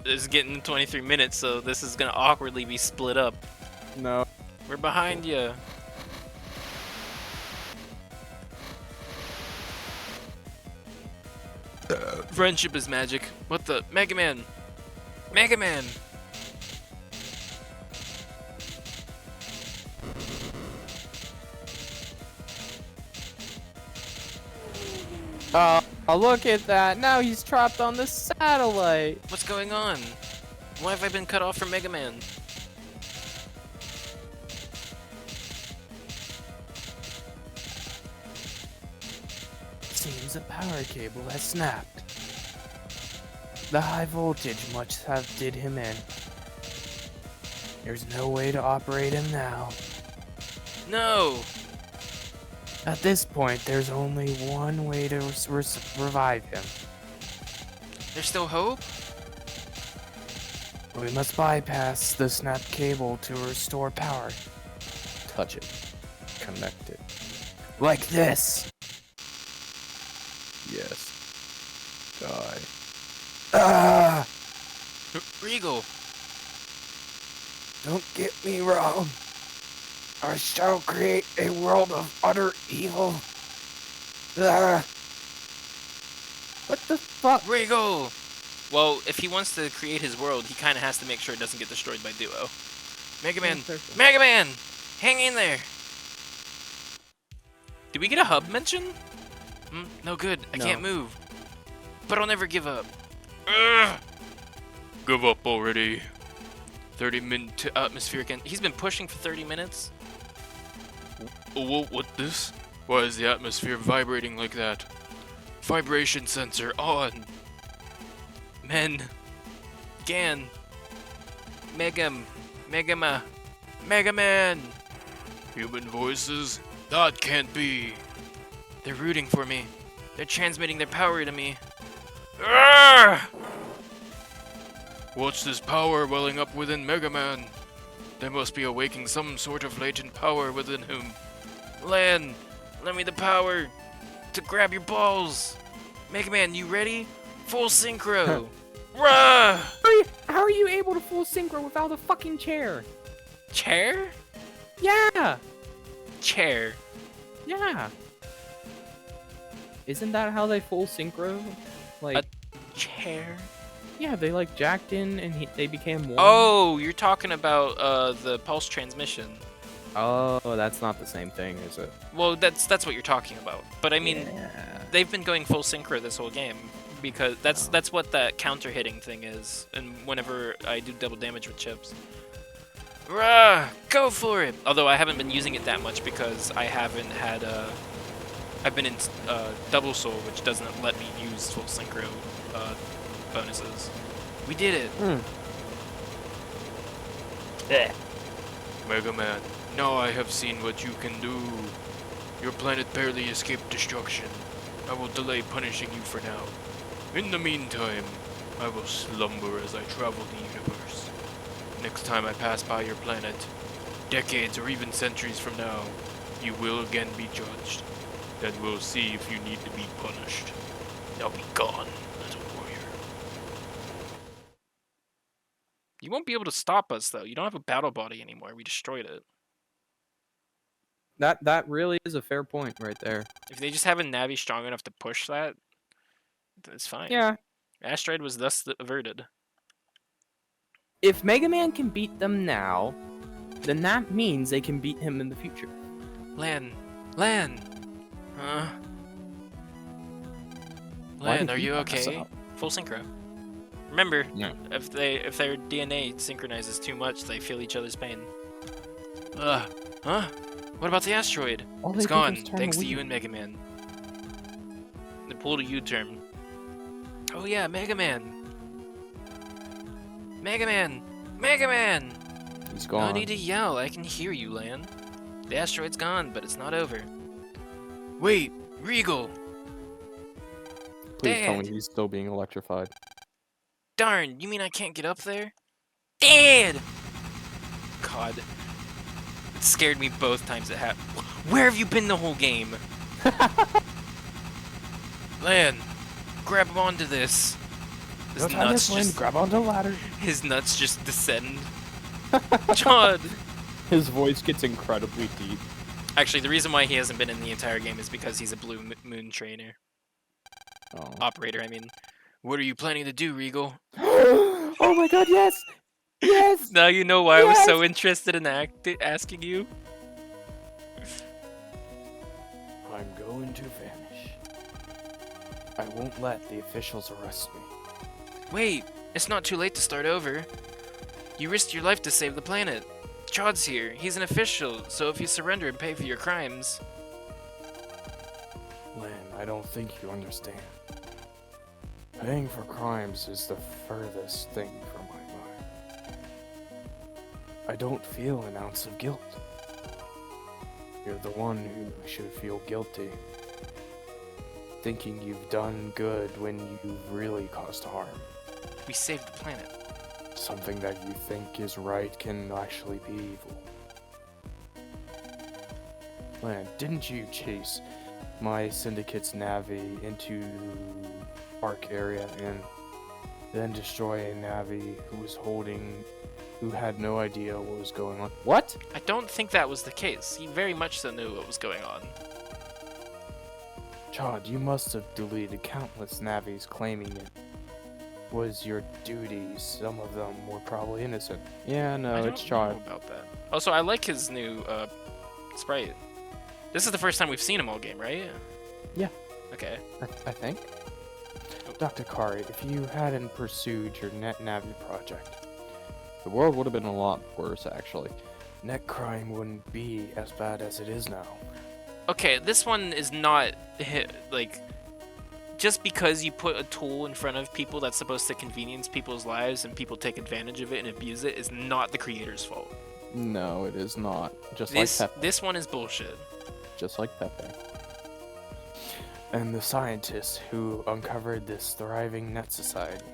is getting 23 minutes, so this is gonna awkwardly be split up. No. We're behind you. Friendship is magic. What the? Mega Man! Mega Man! Oh, look at that. Now he's trapped on the satellite. What's going on? Why have I been cut off from Mega Man? Seems the power cable has snapped. The high voltage must have did him in. There's no way to operate him now. No! At this point, there's only one way to revive him. There's still hope? We must bypass the snapped cable to restore power. Touch it. Connect it. Like this! Yes. Die. Ah! Regal! Don't get me wrong. I shall create a world of utter evil. Ah! What the fuck? Regal! Well, if he wants to create his world, he kind of has to make sure it doesn't get destroyed by Duo. Mega Man! Mega Man! Hang in there! Did we get a hub mention? No good. I can't move. But I'll never give up. Ugh! Give up already. 30-minute atmospheric and he's been pushing for 30 minutes. What this? Why is the atmosphere vibrating like that? Vibration sensor on. Men. Gan. Mega Man. Human voices? That can't be. They're rooting for me. They're transmitting their power to me. Arrgh! What's this power welling up within Mega Man? There must be awakening some sort of latent power within him. Lan, lend me the power to grab your balls. Mega Man, you ready? Full synchro. Rah! How are you able to full synchro without a fucking chair? Chair? Yeah! Chair. Yeah. Isn't that how they full synchro? Like Chair? yeah, they like jacked in and they became one. Oh, you're talking about the pulse transmission. Oh, that's not the same thing, is it? Well, that's what you're talking about. But I mean, Yeah. they've been going full synchro this whole game because that's what that counter hitting thing is. And whenever I do double damage with chips, rah, go for it. Although I haven't been using it that much because I haven't had I've been in Double Soul, which doesn't let me use full synchro bonuses. We did it. Mega Man, now I have seen what you can do. Your planet barely escaped destruction. I will delay punishing you for now. In the meantime, I will slumber as I travel the universe. Next time I pass by your planet, decades or even centuries from now, you will again be judged. Then we'll see if you need to be punished. Now be gone, little warrior. You won't be able to stop us, though. You don't have a battle body anymore. We destroyed it. That really is a fair point right there. If they just have a Navi strong enough to push that, it's fine. Yeah. Asteroid was thus averted. If Mega Man can beat them now, then that means they can beat him in the future. Lan! Huh? Why Lan, did are he you pass okay? out? Full synchro. Remember, No. if their DNA synchronizes too much, they feel each other's pain. Huh? What about the asteroid? All they It's did gone, was turn thanks a to you wheel. and Mega Man. They pulled a U-turn. Oh yeah, Mega Man! Mega Man! Mega Man! He's No gone. need to yell, I can hear you, Lan. The asteroid's gone, but it's not over. Wait, Regal! Please tell Dad! me he's still being electrified. Darn, you mean I can't get up there? Dad! God. It scared me both times it happened. Where have you been the whole game? Lan, grab onto this. No time to explain. Grab onto the ladder. His nuts just descend. John! His voice gets incredibly deep. Actually, the reason why he hasn't been in the entire game is because he's a Blue Moon trainer. Oh. Operator, I mean. What are you planning to do, Regal? Oh my god, yes! Yes! Now you know why I was Yes! so interested in asking you. I'm going to vanish. I won't let the officials arrest me. Wait, it's not too late to start over. You risked your life to save the planet. Chod's here. He's an official, so if you surrender and pay for your crimes... Lynn, I don't think you understand. Paying for crimes is the furthest thing from my mind. I don't feel an ounce of guilt. You're the one who should feel guilty. Thinking you've done good when you've really caused harm. We saved the planet. Something that you think is right can actually be evil. Lynn, didn't you chase my syndicate's Navi into the park area and then destroy a Navi who had no idea what was going on? What? I don't think that was the case. He very much so knew what was going on. Chad, you must have deleted countless Navis claiming it was your duty. Some of them were probably innocent. Yeah, no, it's I Chad. don't know about that. Also, I like his new sprite. This is the first time we've seen him all game, right? Yeah. Okay. I think. Dr. Kari, if you hadn't pursued your Net Navi project, The world would have been a lot worse, actually. net crime wouldn't be as bad as it is now. Okay, this one is not like just because you put a tool in front of people that's supposed to convenience people's lives and people take advantage of it and abuse it is not the creator's fault. No, it is not. Just This like Pepe. this one is bullshit. Just like Pepe. And the scientists who uncovered this thriving net society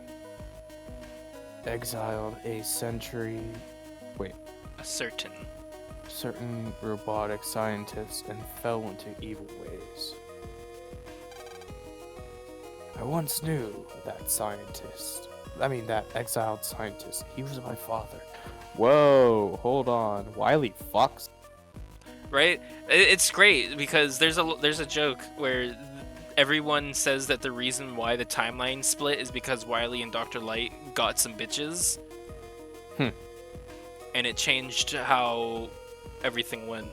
exiled a certain robotic scientists and fell into evil ways. I once knew that that exiled scientist. He was my father. Whoa, hold on. Wiley fucks. Right? It's great because there's a joke where everyone says that the reason why the timeline split is because Wily and Dr. Light got some bitches. And it changed how everything went.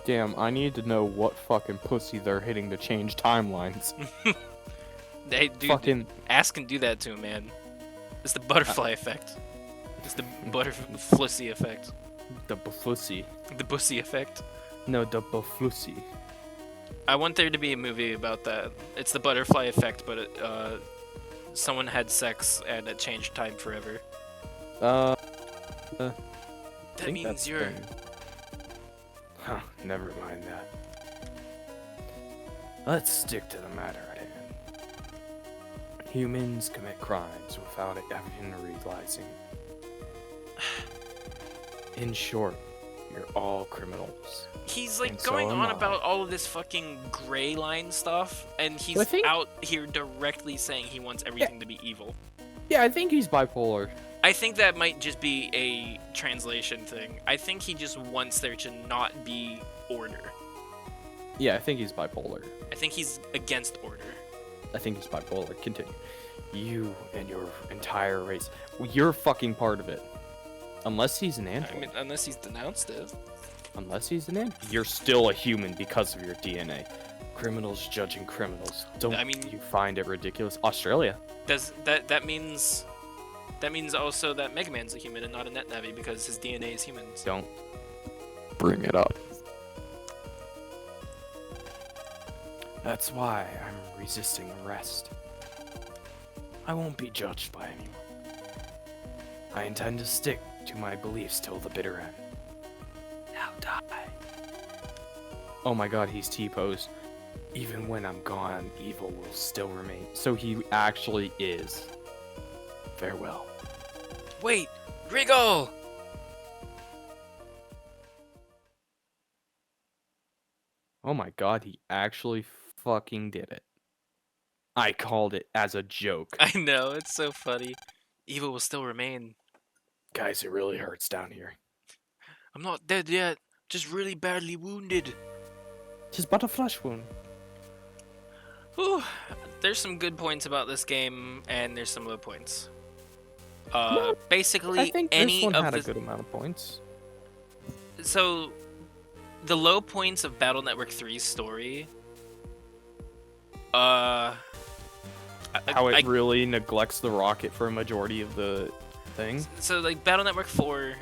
Damn, I need to know what fucking pussy they're hitting to change timelines. Hey, dude, Fucking ask and do that to him, man. It's the butterfly effect. It's the butterflussy effect. the bufflussy. The bussy effect. No, the bufflussy. I want there to be a movie about that. It's the butterfly effect, but someone had sex and it changed time forever. That means you're... Huh, never mind that. Let's stick to the matter at hand. Humans commit crimes without even realizing. In short, you're all criminals. He's like And so going am on I. about all of this fucking gray line stuff, and he's I think- out here directly saying he wants everything to be evil. Yeah, I think he's bipolar. I think that might just be a translation thing. I think he just wants there to not be order. Yeah, I think he's bipolar. I think he's against order. I think he's bipolar. Continue. You and your entire race. You're fucking part of it. Unless he's an I android. mean, unless he's denounced it. Unless he's an android. You're still a human because of your DNA. Criminals judging criminals. Don't I mean- you find it ridiculous? Australia. Does that means also that Mega Man's a human and not a net Navi because his DNA is human. So. Don't bring it up. That's why I'm resisting arrest. I won't be judged by anyone. I intend to stick to my beliefs till the bitter end. Now die. Oh my god, he's T-posed. Even when I'm gone, evil will still remain. So he actually is. Farewell. Wait, Regal! Oh my god, he actually fucking did it. I called it as a joke. I know, it's so funny. Evil will still remain. Guys, it really hurts down here. I'm not dead yet, just really badly wounded. Just but a flesh wound. Whew. There's some good points about this game, and there's some low points. I Basically, think any this one of had the a good amount of points. so the low points of Battle Network 3's story. How it I- really neglects the rocket for a majority of the thing. So like Battle Network 4,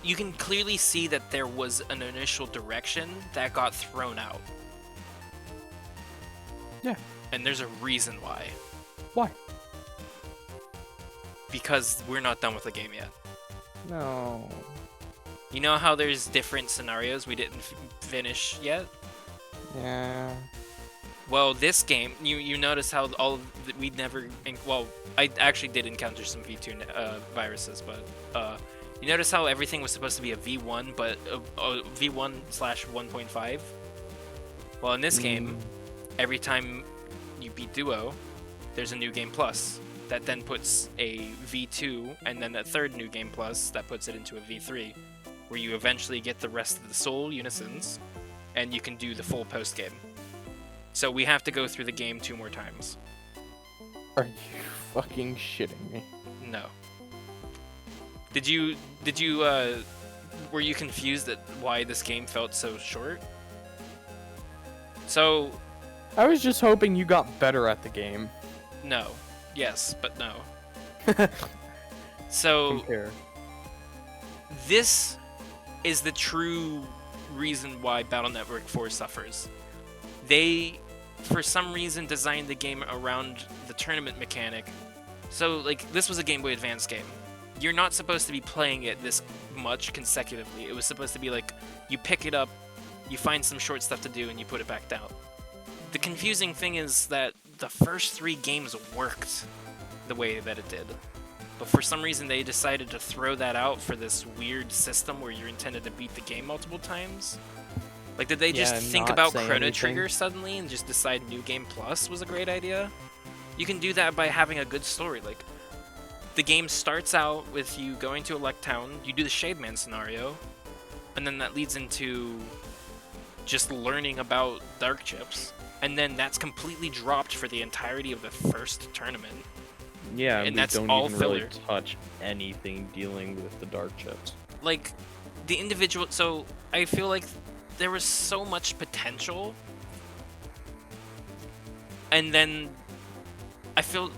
you can clearly see that there was an initial direction that got thrown out. Yeah. And there's a reason why. Why? Because we're not done with the game yet. No. You know how there's different scenarios we didn't finish yet? Yeah. Well, this game, you notice how all of we never. Well, I actually did encounter some V2 viruses, but you notice how everything was supposed to be a V1, but a V1/1.5. Well, in this game, every time you beat Duo, there's a new game plus that then puts a V2, and then a third new game plus that puts it into a V3, where you eventually get the rest of the soul unisons, and you can do the full post game. So we have to go through the game 2 more times. Are you fucking shitting me? No. Did you were you confused at why this game felt so short? So, I was just hoping you got better at the game. no. Yes, but no. So, Compare. this is the true reason why Battle Network 4 suffers. They, for some reason, designed the game around the tournament mechanic. So, like, this was a Game Boy Advance game. You're not supposed to be playing it this much consecutively. It was supposed to be like, you pick it up, you find some short stuff to do, and you put it back down. The confusing thing is that the first 3 games worked the way that it did. But for some reason, they decided to throw that out for this weird system where you're intended to beat the game multiple times. Like, did they just Yeah, think not about say Chrono anything. Trigger suddenly and just decide New Game Plus was a great idea? You can do that by having a good story. Like, the game starts out with you going to Elect Town, you do the Shademan scenario, and then that leads into just learning about Dark Chips. And then that's completely dropped for the entirety of the first tournament. Yeah, And we that's don't all even really filler. touch anything dealing with the dark chips. Like, the individual. So, I feel like there was so much potential. And then I feel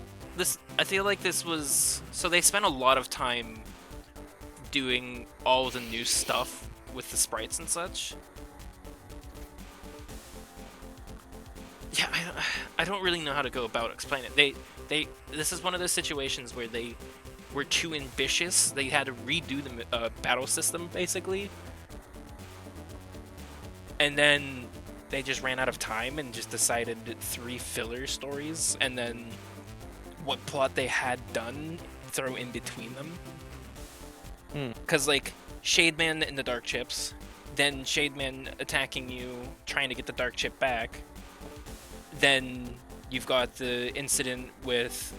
like this was. So, they spent a lot of time doing all the new stuff with the sprites and such. Yeah, I don't really know how to go about explaining it. This is one of those situations where they were too ambitious. They had to redo the battle system, basically. And then they just ran out of time and just decided 3 filler stories, and then what plot they had done, throw in between them. Because, like, Shademan and the Dark Chips, then Shademan attacking you, trying to get the Dark Chip back. Then you've got the incident with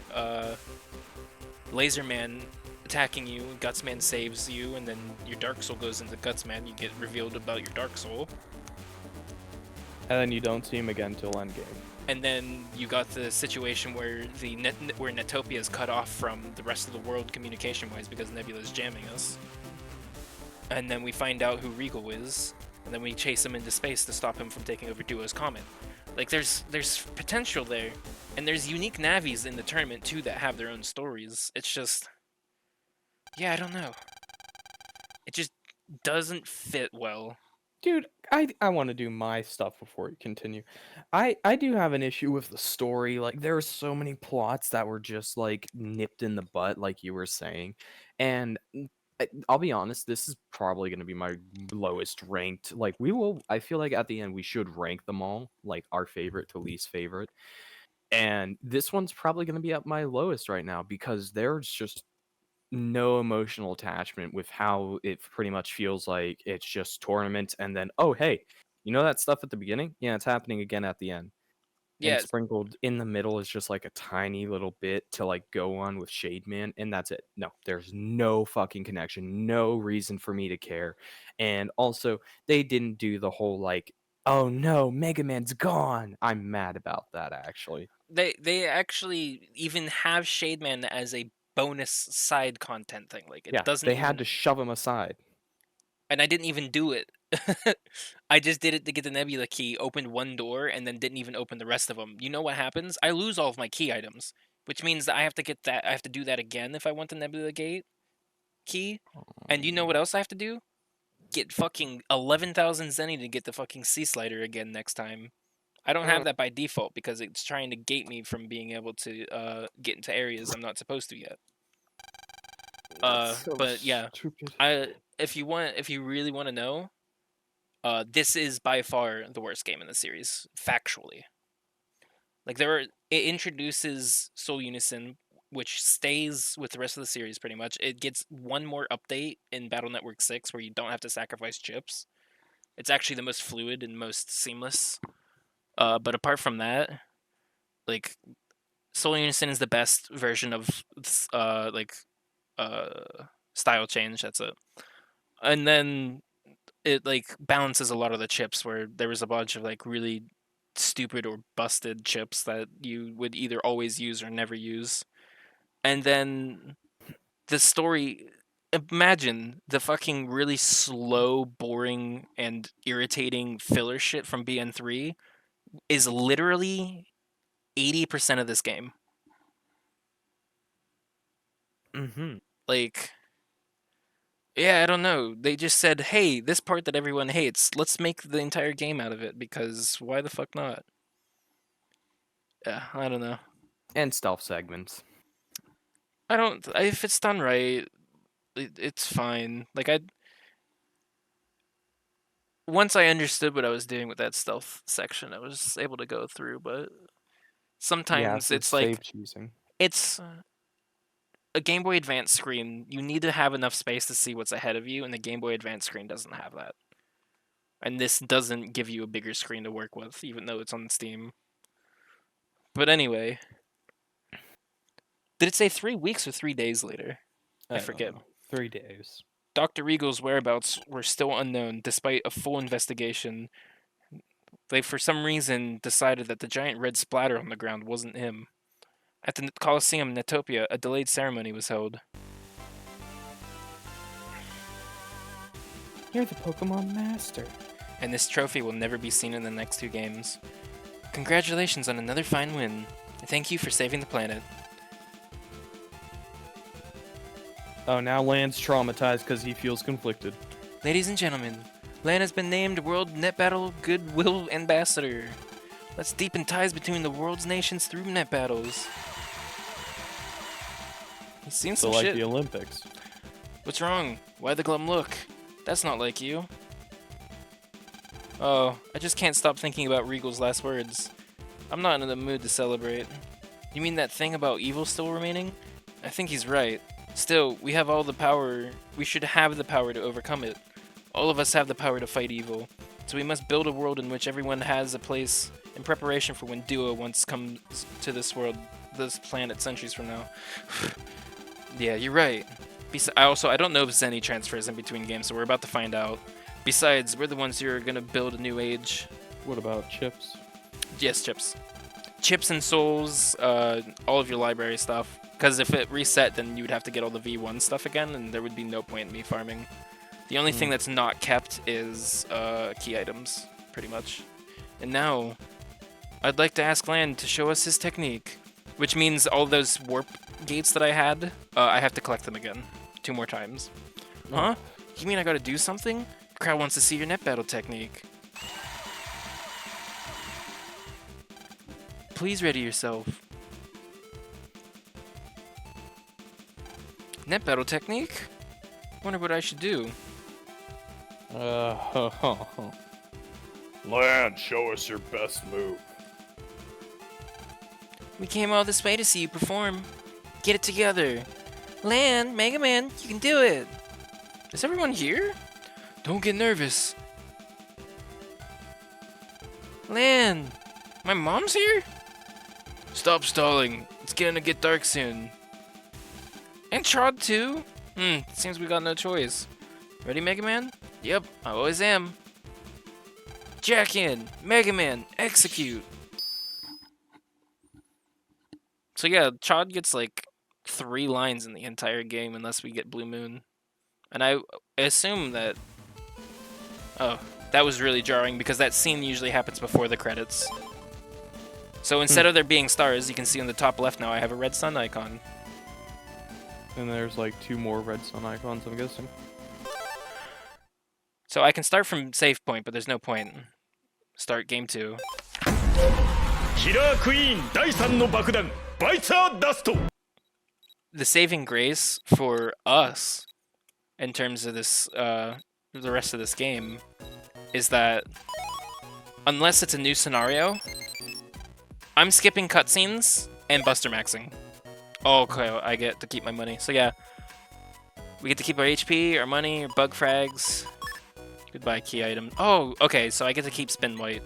Laserman attacking you, Gutsman saves you, and then your Dark Soul goes into Gutsman, you get revealed about your Dark Soul. And then you don't see him again till endgame. And then you got the situation where where Netopia is cut off from the rest of the world communication-wise because Nebula's jamming us. And then we find out who Regal is, and then we chase him into space to stop him from taking over Duo's Comet. Like, there's potential there, and there's unique Navis in the tournament too that have their own stories. It's just, yeah, I don't know. It just doesn't fit well. Dude, I want to do my stuff before you continue. I do have an issue with the story. Like, there are so many plots that were just, like, nipped in the butt, like you were saying. And I'll be honest, this is probably going to be my lowest ranked. Like, I feel like at the end we should rank them all, like our favorite to least favorite. And this one's probably going to be at my lowest right now because there's just no emotional attachment with how it pretty much feels like it's just tournament and then, oh, hey, you know that stuff at the beginning? Yeah, it's happening again at the end. and Yeah, sprinkled in the middle is just like a tiny little bit to like go on with Shade Man, and that's it. No, there's no fucking connection, no reason for me to care. And also, they didn't do the whole like, oh no, Mega Man's gone. I'm mad about that actually. they actually even have Shade Man as a bonus side content thing. Like it Yeah, doesn't they had even, to shove him aside. and I didn't even do it. I just did it to get the Nebula key, opened one door, and then didn't even open the rest of them. You know what happens? I lose all of my key items, which means that I have to get that. I have to do that again if I want the Nebula Gate key. And you know what else I have to do? Get fucking 11,000 Zenny to get the fucking Sea Slider again next time. I don't have that by default because it's trying to gate me from being able to get into areas I'm not supposed to yet. That's so But yeah, stupid. if you really want to know, this is by far the worst game in the series, factually. Like it introduces Soul Unison, which stays with the rest of the series pretty much. It gets one more update in Battle Network 6 where you don't have to sacrifice chips. It's actually the most fluid and most seamless. But apart from that, like Soul Unison is the best version of style change. That's it. And then it like balances a lot of the chips where there was a bunch of like really stupid or busted chips that you would either always use or never use. And then the story, imagine the fucking really slow, boring, and irritating filler shit from BN3 is literally 80% of this game. Mm-hmm. Like, yeah, I don't know. They just said, hey, this part that everyone hates, let's make the entire game out of it because why the fuck not? Yeah, I don't know. And stealth segments. I don't. If it's done right, it's fine. Like once I understood what I was doing with that stealth section, I was able to go through. But Yeah, sometimes for it's like save choosing. it's a Game Boy Advance screen. You need to have enough space to see what's ahead of you, and the Game Boy Advance screen doesn't have that. And this doesn't give you a bigger screen to work with, even though it's on Steam. But anyway, did it say 3 weeks or 3 days later? I don't forget. know. 3 days. Dr. Regal's whereabouts were still unknown despite a full investigation. They, for some reason, decided that the giant red splatter on the ground wasn't him. At the Coliseum, Netopia, a delayed ceremony was held. You're the Pokemon Master. And this trophy will never be seen in the next 2 games. Congratulations on another fine win. Thank you for saving the planet. Oh, now Lan's traumatized because he feels conflicted. Ladies and gentlemen, Lan has been named World Net Battle Goodwill Ambassador. Let's deepen ties between the world's nations through net battles. He's seen So some like shit. the Olympics. What's wrong? Why the glum look? That's not like you. Oh, I just can't stop thinking about Regal's last words. I'm not in the mood to celebrate. You mean that thing about evil still remaining? I think he's right. Still, we have all the power. We should have the power to overcome it. All of us have the power to fight evil. So we must build a world in which everyone has a place in preparation for when Duo once comes to this world, this planet centuries from now. Yeah, you're right. I don't know if Zenny transfers in between games, so we're about to find out. Besides, we're the ones who are gonna build a new age. What about chips? Yes, chips. Chips and souls, all of your library stuff. Because if it reset, then you would have to get all the V1 stuff again, and there would be no point in me farming. The only thing that's not kept is key items, pretty much. And now, I'd like to ask Lan to show us his technique. Which means all those warp gates that I had, I have to collect them again. 2 more times. Huh? You mean I gotta do something? The crowd wants to see your net battle technique. Please ready yourself. Net battle technique? Wonder what I should do. Lan, show us your best move. We came all this way to see you perform. Get it together. Lan, Mega Man, you can do it. Is everyone here? Don't get nervous. Lan, My mom's here? Stop stalling. It's gonna get dark soon. And Trod too? Seems we got no choice. Ready, Mega Man? Yep, I always am. Jack in! Mega Man, execute! So yeah, Chod gets like 3 lines in the entire game unless we get Blue Moon. And I assume that... Oh, that was really jarring because that scene usually happens before the credits. So instead of there being stars, you can see in the top left now I have a red sun icon. And there's like 2 more red sun icons, I'm guessing. So I can start from save point, but there's no point. Start game 2. Killer Queen 第3の爆弾バイツァーダスト The saving grace for us, in terms of this, the rest of this game, is that unless it's a new scenario, I'm skipping cutscenes and Buster Maxing. Oh, okay, I get to keep my money. So yeah, we get to keep our HP, our money, our bug frags. Goodbye, key item. Oh, okay, so I get to keep Spin White.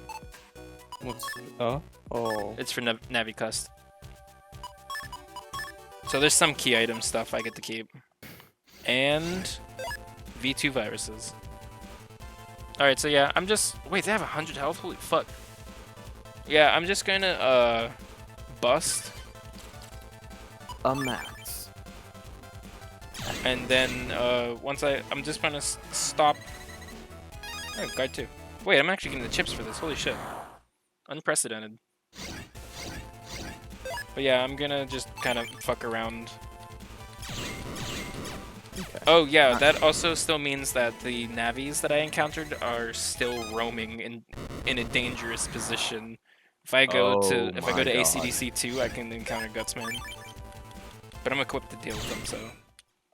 What's... Oh. It's for Navicust. So there's some key item stuff I get to keep. And V2 viruses. Alright, so yeah, I'm just... Wait, they have 100 health? Holy fuck. Yeah, I'm just gonna, bust. A max. And then, once I'm just gonna stop... Oh, guide 2. Wait, I'm actually getting the chips for this. Holy shit. Unprecedented. But yeah, I'm gonna just kind of fuck around. Okay. Oh yeah, that also still means that the Navis that I encountered are still roaming in a dangerous position. If I go to my God. ACDC 2, I can encounter Gutsman. But I'm equipped to deal with them, so